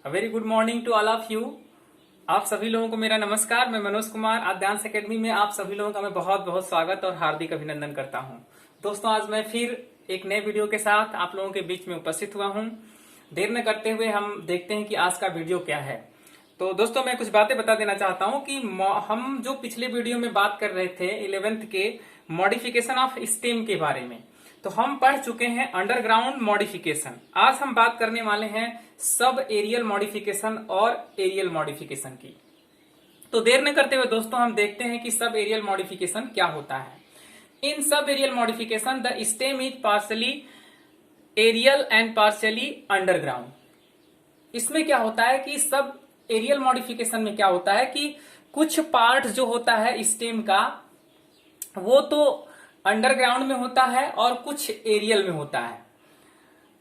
Very good morning to all of you. आप सभी लोगों को मेरा नमस्कार। मैं मनोज कुमार आद्यांश एकेडमी में आप सभी लोगों का मैं बहुत बहुत स्वागत और हार्दिक अभिनंदन करता हूं। दोस्तों, आज मैं फिर एक नए वीडियो के साथ आप लोगों के बीच में उपस्थित हुआ हूं। देर न करते हुए हम देखते हैं कि आज का वीडियो क्या है। तो दोस्तों, मैं कुछ बातें बता देना चाहता हूं कि हम जो पिछले वीडियो में बात कर रहे थे 11th के मॉडिफिकेशन ऑफ स्टेम के बारे में, तो हम पढ़ चुके हैं अंडरग्राउंड मॉडिफिकेशन। आज हम बात करने वाले हैं सब एरियल मॉडिफिकेशन और एरियल मॉडिफिकेशन की। तो देर न करते हुए दोस्तों, हम देखते हैं कि सब एरियल मॉडिफिकेशन क्या होता है। इन सब aerial modification the stem is partially aerial and partially underground. इसमें क्या होता है कि सब एरियल मॉडिफिकेशन में क्या होता है कि कुछ पार्ट जो होता है स्टेम का वो तो अंडरग्राउंड में होता है और कुछ एरियल में होता है,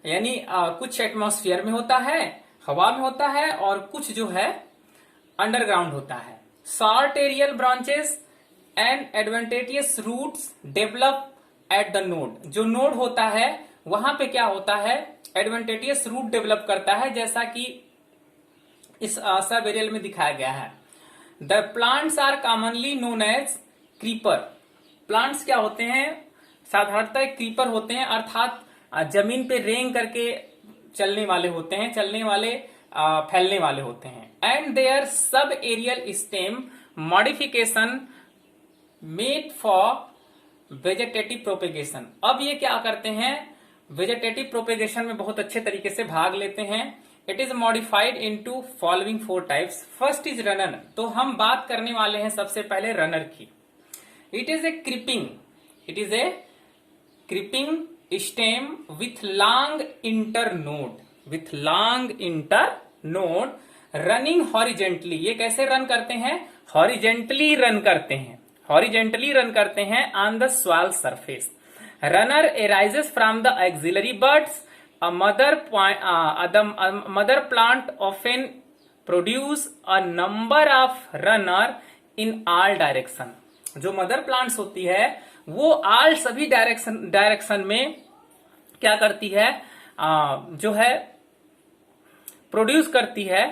यानी कुछ एटमॉस्फेयर में होता है, हवा में होता है, और कुछ जो है अंडरग्राउंड होता है। Short aerial branches and adventitious roots develop at the node. जो नोड होता है वहां पे क्या होता है, एडवांटेजियस रूट डेवलप करता है, जैसा कि इस सब एरियल में दिखाया गया है। The plants are commonly known as creeper. Plants क्या होते हैं, साधारणतः क्रीपर होते हैं, अर्थात जमीन पे रेंग करके चलने वाले होते हैं, चलने वाले फैलने वाले होते हैं। And there sub aerial stem modification made for vegetative propagation. अब ये क्या करते हैं, वेजिटेटिव प्रोपेगेशन में बहुत अच्छे तरीके से भाग लेते हैं। It is modified into following 4 types. First is runner. तो हम बात करने वाले हैं सबसे पहले रनर की। It is a creeping stem with long internode running horizontally. ये कैसे रन करते हैं, हॉरिजेंटली रन करते हैं on the soil surface. Runner arises from the axillary birds. A mother plant often produce a number of runner in all direction। जो mother plants होती है वो सभी डायरेक्शन में क्या करती है, जो है प्रोड्यूस करती है,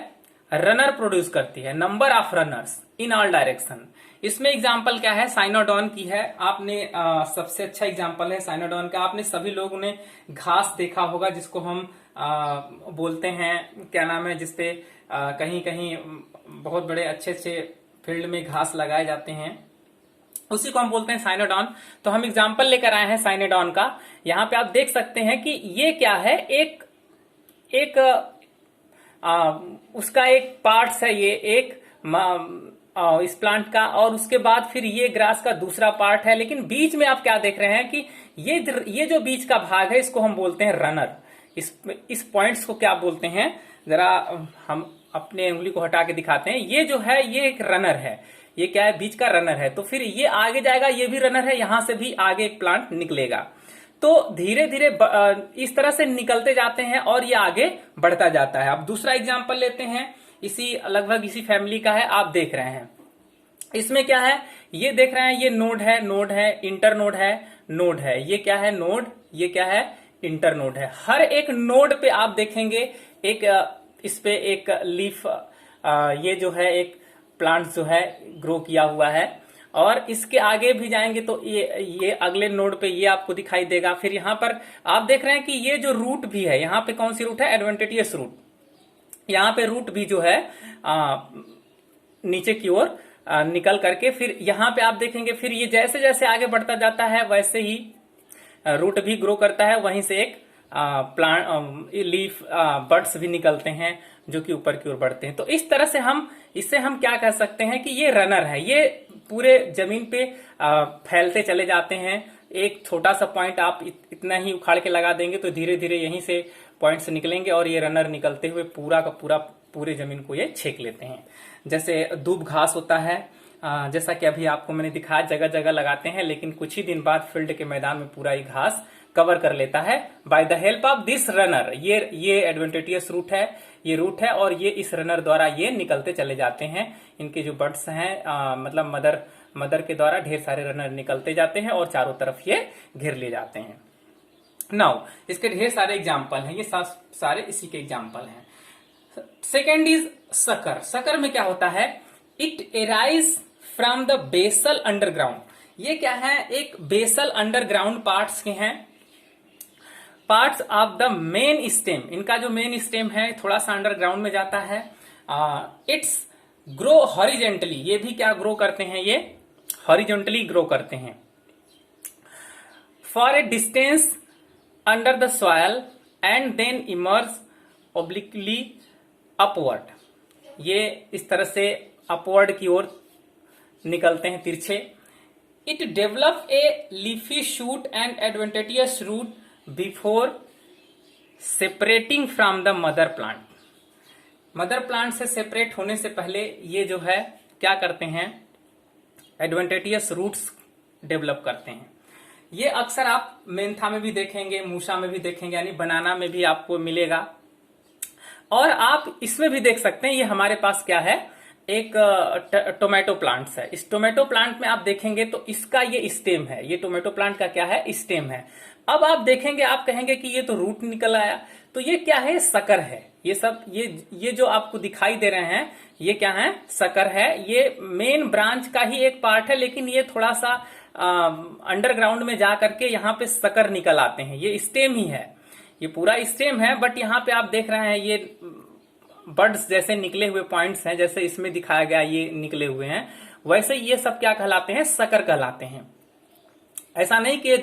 रनर प्रोड्यूस करती है, number of runners in all direction. इसमें एग्जाम्पल क्या है, साइनोडॉन की है। आपने सबसे अच्छा एग्जाम्पल है साइनोडॉन का। आपने सभी लोगों ने घास देखा होगा जिसको हम बोलते हैं, क्या नाम है, जिसपे कहीं कहीं बहुत बड़े अच्छे अच्छे फील्ड में घास लगाए जाते हैं, उसी को हम बोलते हैं साइनोडॉन। तो हम एग्जाम्पल लेकर आए हैं साइनोडॉन का। यहाँ पे आप देख सकते हैं कि ये क्या है, एक उसका एक पार्ट्स है, ये एक इस प्लांट का, और उसके बाद फिर ये ग्रास का दूसरा पार्ट है। लेकिन बीच में आप क्या देख रहे हैं कि ये जो बीच का भाग है इसको हम बोलते हैं रनर। इस पॉइंट्स को क्या बोलते हैं, जरा हम अपने उंगली को हटा के दिखाते हैं। ये जो है ये एक रनर है, ये क्या है, बीच का रनर है। तो फिर ये आगे जाएगा, ये भी रनर है, यहां से भी आगे एक प्लांट निकलेगा। तो धीरे धीरे इस तरह से निकलते जाते हैं और ये आगे बढ़ता जाता है। अब दूसरा एग्जाम्पल लेते हैं, लगभग इसी फैमिली का है। आप देख रहे हैं इसमें क्या है, ये देख रहे हैं, ये नोड है, इंटर नोड है, ये क्या है, नोड, ये क्या है, इंटर नोड है। हर एक नोड पे आप देखेंगे एक इस पे एक लीफ, ये जो है एक प्लांट जो है ग्रो किया हुआ है, और इसके आगे भी जाएंगे तो ये अगले नोड पे ये आपको दिखाई देगा। फिर यहाँ पर आप देख रहे हैं कि ये जो रूट भी है, यहाँ पे कौन सी रूट है, एडवांटेजियस रूट। यहाँ पे रूट भी जो है नीचे की ओर निकल करके, फिर यहाँ पे आप देखेंगे, फिर ये जैसे जैसे आगे बढ़ता जाता है वैसे ही रूट भी ग्रो करता है, वहीं से एक प्लांट लीफ बड्स भी निकलते हैं जो कि ऊपर की ओर बढ़ते हैं। तो इस तरह से इससे हम क्या कह सकते हैं कि ये रनर है, ये पूरे जमीन पे फैलते चले जाते हैं। एक छोटा सा पॉइंट आप इतना ही उखाड़ के लगा देंगे तो धीरे धीरे यहीं से पॉइंट्स निकलेंगे और ये रनर निकलते हुए पूरा का पूरा पूरे जमीन को ये छेक लेते हैं। जैसे दूब घास होता है, जैसा कि अभी आपको मैंने दिखाया, जगह जगह लगाते हैं, लेकिन कुछ ही दिन बाद फील्ड के मैदान में पूरा ही घास कवर कर लेता है by the help of this runner. ये एडवांटेजियस रूट है, ये रूट है, और ये इस रनर द्वारा ये निकलते चले जाते हैं। इनके जो बर्ड्स हैं, मतलब मदर के द्वारा ढेर सारे रनर निकलते जाते हैं और चारों तरफ ये घेर ले जाते हैं। नाउ इसके ढेर सारे एग्जाम्पल हैं, ये सारे इसी के एग्जाम्पल हैं। Second is sucker. सकर में क्या होता है, it arise from the basal underground. ये क्या है, एक बेसल अंडरग्राउंड पार्ट्स के हैं, parts of the main stem. इनका जो मेन स्टेम है थोड़ा सा अंडरग्राउंड में जाता है। इट्स ग्रो हॉरिजेंटली, ये भी क्या ग्रो करते हैं, ये हॉरिजेंटली ग्रो करते हैं। For a distance under the soil and then emerge obliquely upward. ये इस तरह से अपवर्ड की ओर निकलते हैं, तिरछे। It develop a leafy shoot and adventitious root before separating from the mother plant. Mother plant से सेपरेट होने से पहले ये जो है क्या करते हैं, एडवेंटेटियस रूट्स डेवलप करते हैं। ये अक्सर आप मेंथा में भी देखेंगे, मूसा में भी देखेंगे, यानी बनाना में भी आपको मिलेगा। और आप इसमें भी देख सकते हैं, ये हमारे पास क्या है, एक टोमेटो प्लांट्स है। इस टोमेटो प्लांट में आप देखेंगे तो इसका ये स्टेम है, ये टोमेटो प्लांट का क्या है, स्टेम है। अब आप देखेंगे, आप कहेंगे कि ये तो रूट निकल आया, तो ये क्या है, सकर है। ये सब ये जो आपको दिखाई दे रहे हैं ये क्या है, सकर है। ये मेन ब्रांच का ही एक पार्ट है, लेकिन ये थोड़ा सा अंडरग्राउंड में जा करके यहाँ पे सकर निकल आते हैं। ये स्टेम ही है, ये पूरा स्टेम है, बट यहाँ पे आप देख रहे हैं ये बर्ड्स जैसे निकले हुए पॉइंट्स हैं, जैसे इसमें दिखाया गया ये निकले हुए हैं, वैसे ये सब क्या कहलाते हैं, सकर कहलाते हैं। ऐसा नहीं कि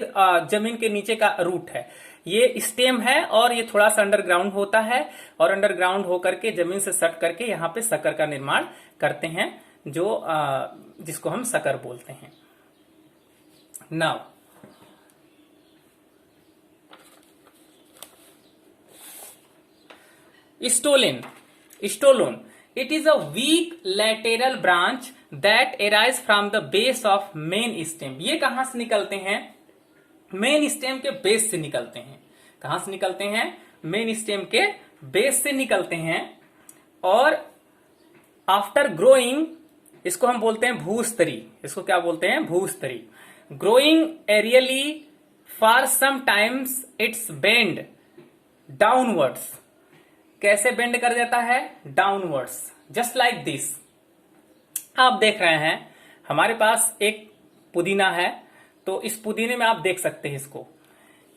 जमीन के नीचे का रूट है, ये स्टेम है और ये थोड़ा सा अंडरग्राउंड होता है, और अंडरग्राउंड होकर के जमीन से सट करके यहाँ पे सकर का निर्माण करते हैं, जो जिसको हम सकर बोलते हैं। Now stolon, it is a weak lateral branch that arise from the base of main stem। ये कहां से निकलते हैं, मेन स्टेम के बेस से निकलते हैं। कहां से निकलते हैं, मेन स्टेम के बेस से निकलते हैं। और आफ्टर ग्रोइंग, इसको हम बोलते हैं भूस्तरी, इसको क्या बोलते हैं, भूस्तरी। Growing aerially for some times it's bend downwards. कैसे बेंड कर देता है, डाउनवर्ड्स, जस्ट लाइक दिस। आप देख रहे हैं हमारे पास एक पुदीना है, तो इस पुदीने में आप देख सकते हैं इसको,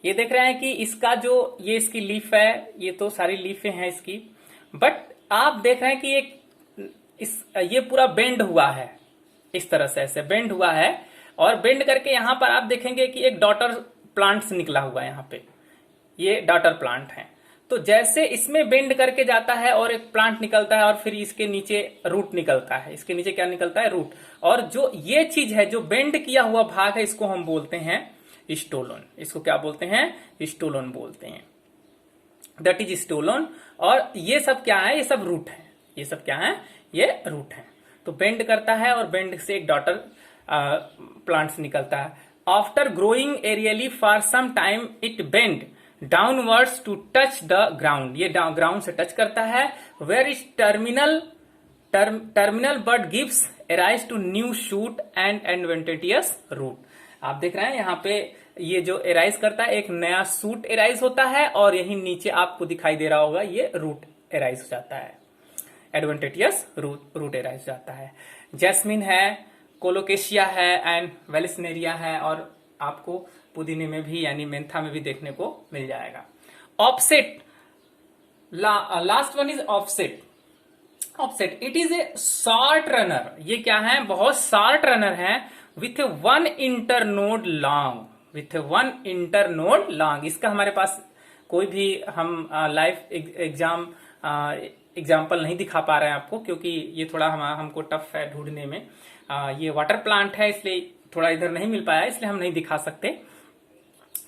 ये देख रहे हैं कि इसका जो ये इसकी लीफ है, ये तो सारी लीफें हैं इसकी, बट आप देख रहे हैं कि ये पूरा बेंड हुआ है, इस तरह से ऐसे बेंड हुआ है। और बेंड करके यहां पर आप देखेंगे कि एक डॉटर प्लांट निकला हुआ है, यहाँ पे ये डॉटर प्लांट है। तो जैसे इसमें बेंड करके जाता है और एक प्लांट निकलता है, और फिर इसके नीचे रूट निकलता है। इसके नीचे क्या निकलता है, रूट। और जो ये चीज है, जो बेंड किया हुआ भाग है, इसको हम बोलते हैं स्टोलोन। इसको क्या बोलते हैं, स्टोलोन बोलते हैं, दैट इज स्टोलोन। और ये सब क्या है, ये सब रूट है, ये सब क्या है, ये रूट है। तो बेंड करता है और बेंड से एक डॉटर प्लांट्स निकलता है। After growing aerially for some time it bend downwards to touch the ground. ये ग्राउंड से टच करता है। Where is terminal but gives arise to new shoot and adventitious root. आप देख रहे हैं यहाँ पे ये जो एराइज करता है, एक नया सूट एराइज होता है, और यही नीचे आपको दिखाई दे रहा होगा ये रूट एराइज हो जाता है, एडवेंटेटियस रूट एराइज हो जाता है। जैस्मिन है, कोलोकेशिया है एंड वेलिसनेरिया है, और आपको पुदीने में भी यानी मेंथा में भी देखने को मिल जाएगा। Offset, last one is offset. Offset, it is a short runner. ये क्या है, बहुत शॉर्ट रनर है, with one internode long, with one internode long. इसका हमारे पास कोई भी हम लाइव एग्जाम्पल नहीं दिखा पा रहे हैं आपको, क्योंकि ये थोड़ा हमको टफ है ढूंढने में। ये वाटर प्लांट है, इसलिए थोड़ा इधर नहीं मिल पाया, इसलिए हम नहीं दिखा सकते।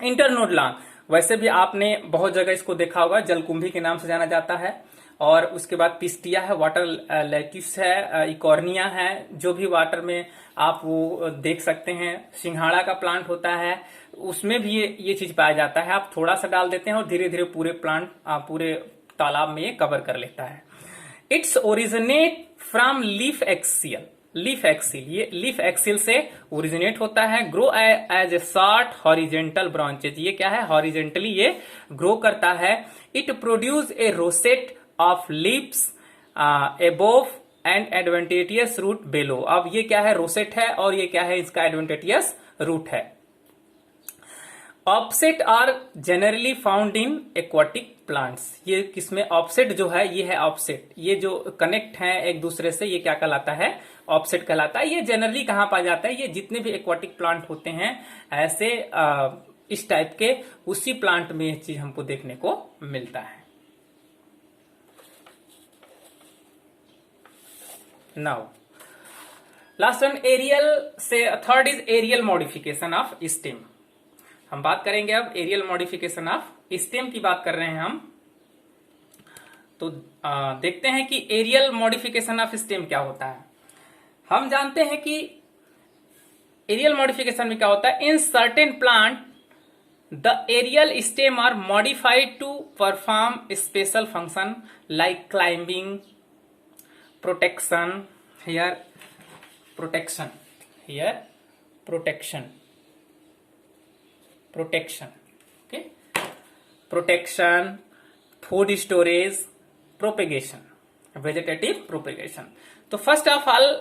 इंटरनोड लॉन्ग, वैसे भी आपने बहुत जगह इसको देखा होगा, जलकुंभी के नाम से जाना जाता है। और उसके बाद पिस्टिया है, वाटर लेट्यूस है, इकॉर्निया है, जो भी वाटर में आप वो देख सकते हैं। सिंघाड़ा का प्लांट होता है, उसमें भी ये चीज पाया जाता है। आप थोड़ा सा डाल देते हैं और धीरे धीरे पूरे प्लांट पूरे तालाब में ये कवर कर लेता है। It's originate from leaf axial. Leaf axil, ये लीफ एक्सिल से ओरिजिनेट होता है। Grow as a short horizontal branches. ये क्या है, हॉरिजेंटली ये ग्रो करता है। It produce a rosette of leaves above and adventitious root below. अब ये क्या है, रोसेट है, और ये क्या है, इसका एडवेंटेटियस रूट है। Offset are generally found in aquatic plants. ये किसमें, ऑफसेट जो है ये है ऑफसेट, ये जो कनेक्ट है एक दूसरे से, ये क्या कहलाता है, ऑफसेट कहलाता है। ये जनरली कहां पाया जाता है, ये जितने भी एक्वाटिक प्लांट होते हैं ऐसे इस टाइप के, उसी प्लांट में ये चीज हमको देखने को मिलता है। नाउ लास्ट वन एरियल से, third is aerial modification of stem. हम बात करेंगे अब एरियल मॉडिफिकेशन ऑफ स्टेम की बात कर रहे हैं हम। तो देखते हैं कि एरियल मॉडिफिकेशन ऑफ स्टेम क्या होता है। हम जानते हैं कि एरियल मॉडिफिकेशन में क्या होता है, in certain plant the aerial stem are modified to perform special function like climbing, protection, here protection, here protection, protection, okay, protection, food storage, propagation, vegetative propagation. तो first of all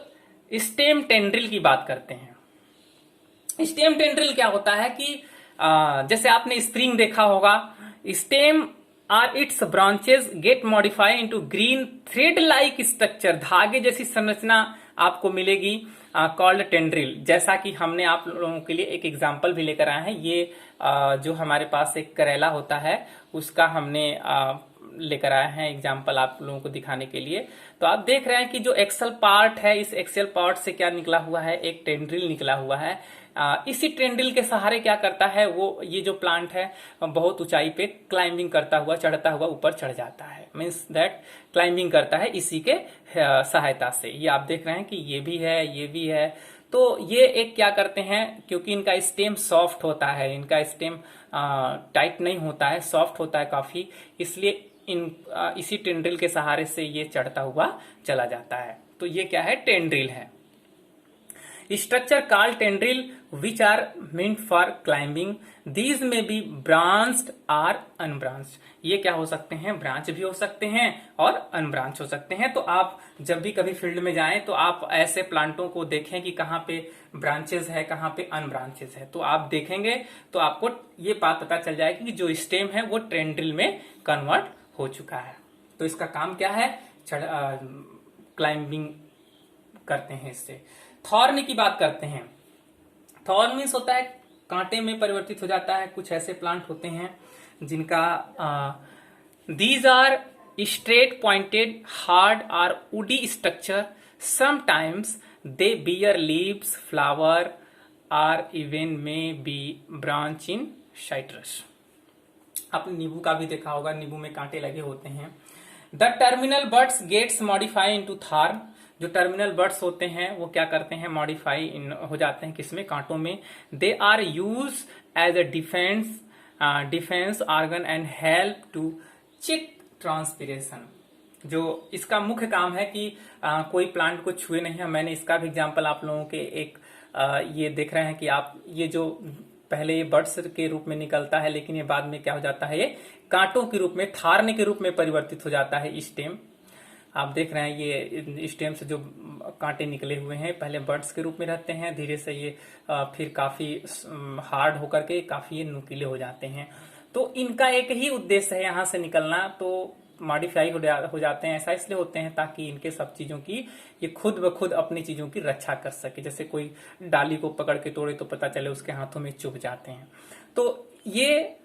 stem tendril की बात करते हैं। Stem tendril क्या होता है कि जैसे आपने स्प्रिंग देखा होगा, stem or its branches get modified into green thread like structure, धागे जैसी संरचना आपको मिलेगी कॉल्ड टेंड्रिल। जैसा कि हमने आप लोगों के लिए एक एग्जांपल भी लेकर आए हैं, ये जो हमारे पास एक करेला होता है उसका हमने लेकर आए हैं एग्जाम्पल आप लोगों को दिखाने के लिए। तो आप देख रहे हैं कि जो एक्सल पार्ट है, इस एक्सल पार्ट से क्या निकला हुआ है, एक टेंड्रिल निकला हुआ है। इसी टेंड्रिल के सहारे क्या करता है वो, ये जो प्लांट है बहुत ऊंचाई पे क्लाइंबिंग करता हुआ, चढ़ता हुआ ऊपर चढ़ जाता है, मीन्स दैट क्लाइंबिंग करता है इसी के सहायता से। ये आप देख रहे हैं कि ये भी है, ये भी है। तो ये एक क्या करते हैं, क्योंकि इनका स्टेम सॉफ्ट होता है, इनका स्टेम टाइट नहीं होता है, सॉफ्ट होता है काफी, इसलिए इसी टेंड्रिल के सहारे से ये चढ़ता हुआ चला जाता है। तो ये क्या है, टेंड्रिल है। Structure called tendril which are meant for climbing, these may be branched or unbranched. ये क्या हो सकते हैं, ब्रांच भी हो सकते हैं और अनब्रांच हो सकते हैं। तो आप जब भी कभी फील्ड में जाएं तो आप ऐसे प्लांटों को देखें कि कहाँ पे ब्रांचेस है, कहाँ पे अनब्रांचेस है। तो आप देखेंगे तो आपको ये बात पता चल जाएगी कि जो स्टेम है वो टेंड्रिल में कन्वर्ट हो चुका है। तो इसका काम क्या है, क्लाइंबिंग करते हैं इससे। थॉर्न की बात करते हैं। थॉर्न मीन्स होता है कांटे में परिवर्तित हो जाता है। कुछ ऐसे प्लांट होते हैं जिनका these are straight pointed hard और woody structure, sometimes they bear leaves, flower और even may be branch in citrus. आपने नींबू का भी देखा होगा, नींबू में कांटे लगे होते हैं। The terminal buds gets modify into thorn. जो टर्मिनल बर्ड्स होते हैं वो क्या करते हैं, मॉडिफाई हो जाते हैं किसमें, कांटों में। They are use as a defence organ and help to check transpiration. जो इसका मुख्य काम है कि कोई प्लांट को छुए नहीं है। मैंने इसका भी एग्जाम्पल आप लोगों के एक ये देख रहे हैं कि आप ये जो पहले ये बर्ड्स के रूप में निकलता है, लेकिन ये बाद में क्या हो जाता है, ये कांटों के रूप में, थारने के रूप में परिवर्तित हो जाता है स्टेम। आप देख रहे हैं ये स्टेम से जो कांटे निकले हुए हैं, पहले बर्ड्स के रूप में रहते हैं, धीरे से ये फिर काफी हार्ड होकर के काफी ये नुकीले हो जाते हैं। तो इनका एक ही उद्देश्य है यहाँ से निकलना। तो मॉडिफाई हो जाते हैं, ऐसा इसलिए होते हैं ताकि इनके सब चीजों की ये खुद ब खुद अपनी चीजों की रक्षा कर सके। जैसे कोई डाली को पकड़ के तोड़े तो पता चले उसके हाथों में चुभ जाते हैं। तो ये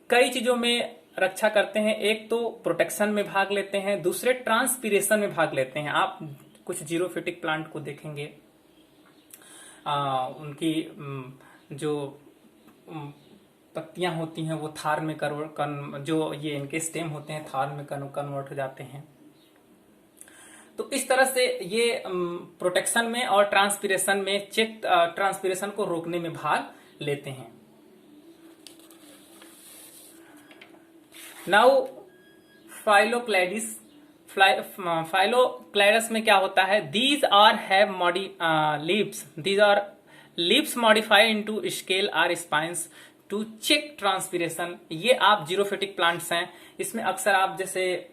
कई चीजों में रक्षा करते हैं। एक तो प्रोटेक्शन में भाग लेते हैं, दूसरे ट्रांसपीरेशन में भाग लेते हैं। आप कुछ जीरोफिटिक प्लांट को देखेंगे, उनकी जो पत्तियां होती हैं वो थार में जो ये इनके स्टेम होते हैं थार में कन्वर्ट हो जाते हैं। तो इस तरह से ये प्रोटेक्शन में और ट्रांसपीरेशन में, चेक ट्रांसपीरेशन को रोकने में भाग लेते हैं। नाउ फाइलोक्लैडस में क्या होता है, these are have leaves modified into scale or spines to check transpiration. ये आप जीरोफिटिक प्लांट्स हैं, इसमें अक्सर आप जैसे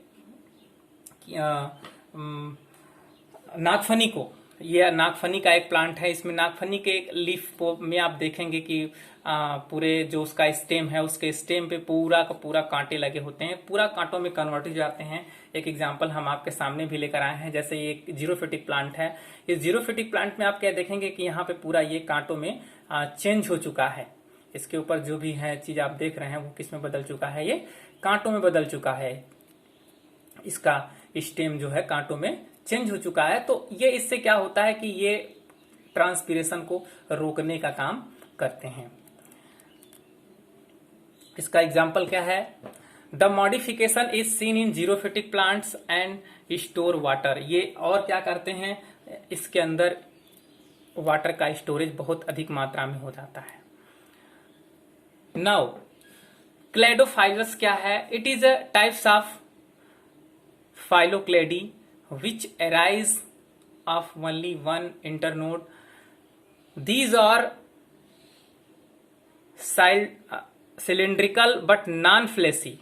नागफनी को, ये नागफनी का एक प्लांट है। इसमें नागफनी के लीफ में आप देखेंगे कि पूरे जो उसका स्टेम है, उसके स्टेम पे पूरा का पूरा कांटे लगे होते हैं, पूरा कांटों में कन्वर्ट हो जाते हैं। एक एग्जांपल हम आपके सामने भी लेकर आए हैं, जैसे ये एक जीरोफिटिक प्लांट है। इस जीरोफिटिक प्लांट में आप क्या देखेंगे कि यहाँ पे पूरा ये कांटों में चेंज हो चुका है। इसके ऊपर जो भी है चीज आप देख रहे हैं वो किस में बदल चुका है, ये कांटों में बदल चुका है। इसका स्टेम जो है कांटों में चेंज हो चुका है। तो ये इससे क्या होता है कि ये ट्रांसपीरेशन को रोकने का काम करते हैं। इसका एग्जाम्पल क्या है, the modification is seen in xerophytic plants and store water. ये और क्या करते हैं, इसके अंदर वाटर का स्टोरेज बहुत अधिक मात्रा में हो जाता है। नाउ क्लेडोफाइलस क्या है, it is a types of phylloclade which arise of only one internode. These are cylindrical but non-fleshy.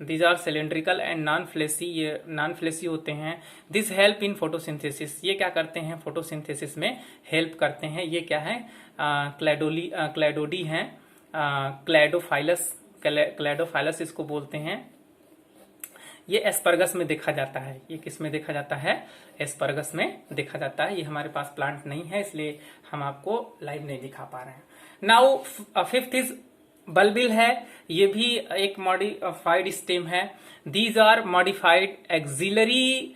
These are cylindrical and non-fleshy. ये non-fleshy होते हैं। This help in photosynthesis. ये क्या करते हैं, photosynthesis में help करते हैं। ये क्या है, क्लैडोडी हैं, क्लैडोफाइलस इसको बोलते हैं। ये एस्परगस में देखा जाता है। ये किस में देखा जाता है, एस्परगस में देखा जाता है। ये हमारे पास प्लांट नहीं है इसलिए हम आपको लाइव नहीं दिखा पा रहे हैं। नाउ फिफ्थ इज बल्बिल है। ये भी एक मॉडिफाइड स्टेम है। These are modified axillary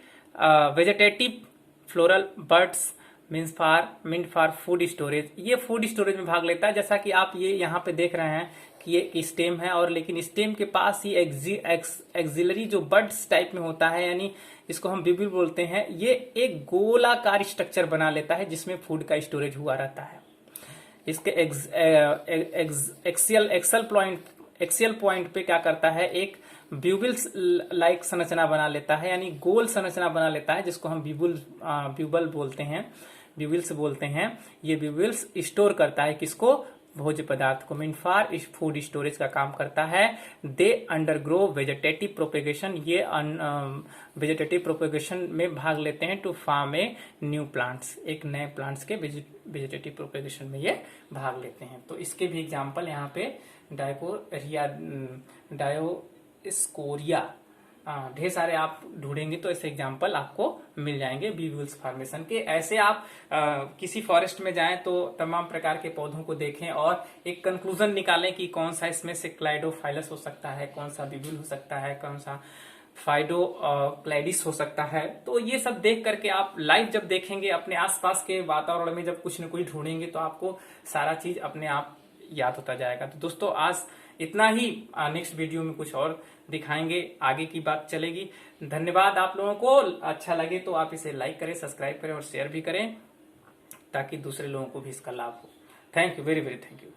vegetative floral buds mean for food storage. ये फूड स्टोरेज में भाग लेता है। जैसा कि आप ये यहाँ पे देख रहे हैं कि ये स्टेम है, और लेकिन स्टेम के पास ही एक्सिलरी जो बड्स टाइप में होता है, यानी इसको हम बिबिल बोलते हैं, ये एक गोलाकार स्ट्रक्चर बना लेता है जिसमें फूड का स्टोरेज हुआ रहता है। इसके एक्सियल पॉइंट पे क्या करता है, एक ब्यूबल्स लाइक संरचना बना लेता है, यानी गोल संरचना बना लेता है, जिसको हम ब्यूबल बोलते हैं, ब्यूबल्स बोलते हैं। ये ब्यूबल्स स्टोर करता है किसको, भोज्य पदार्थ को, मीन फॉर फूड स्टोरेज का काम करता है। They undergo vegetative propagation. ये वेजिटेटिव प्रोपेगेशन में भाग लेते हैं to form a new plants. एक नए प्लांट्स के वेजिटेटिव प्रोपेगेशन में ये भाग लेते हैं। तो इसके भी एग्जांपल यहाँ पे डायोस्कोरिया, ढेर सारे आप ढूंढेंगे तो ऐसे एग्जांपल आपको मिल जाएंगे बीव्यूल्स फॉर्मेशन के। ऐसे आप किसी फॉरेस्ट में जाएं तो तमाम प्रकार के पौधों को देखें और एक कंक्लूजन निकालें कि कौन सा इसमें से क्लाइडोफाइलस हो सकता है, कौन सा बीव्यूल हो सकता है, कौन सा क्लाइडिस हो सकता है। तो ये सब देख करके आप लाइव जब देखेंगे, अपने आसपास के वातावरण में जब कुछ न कुछ ढूंढेंगे तो आपको सारा चीज अपने आप याद होता जाएगा। तो दोस्तों आज इतना ही। नेक्स्ट वीडियो में कुछ और दिखाएंगे, आगे की बात चलेगी। धन्यवाद। आप लोगों को अच्छा लगे तो आप इसे लाइक करें, सब्सक्राइब करें और शेयर भी करें ताकि दूसरे लोगों को भी इसका लाभ हो। Thank you, very very thank you.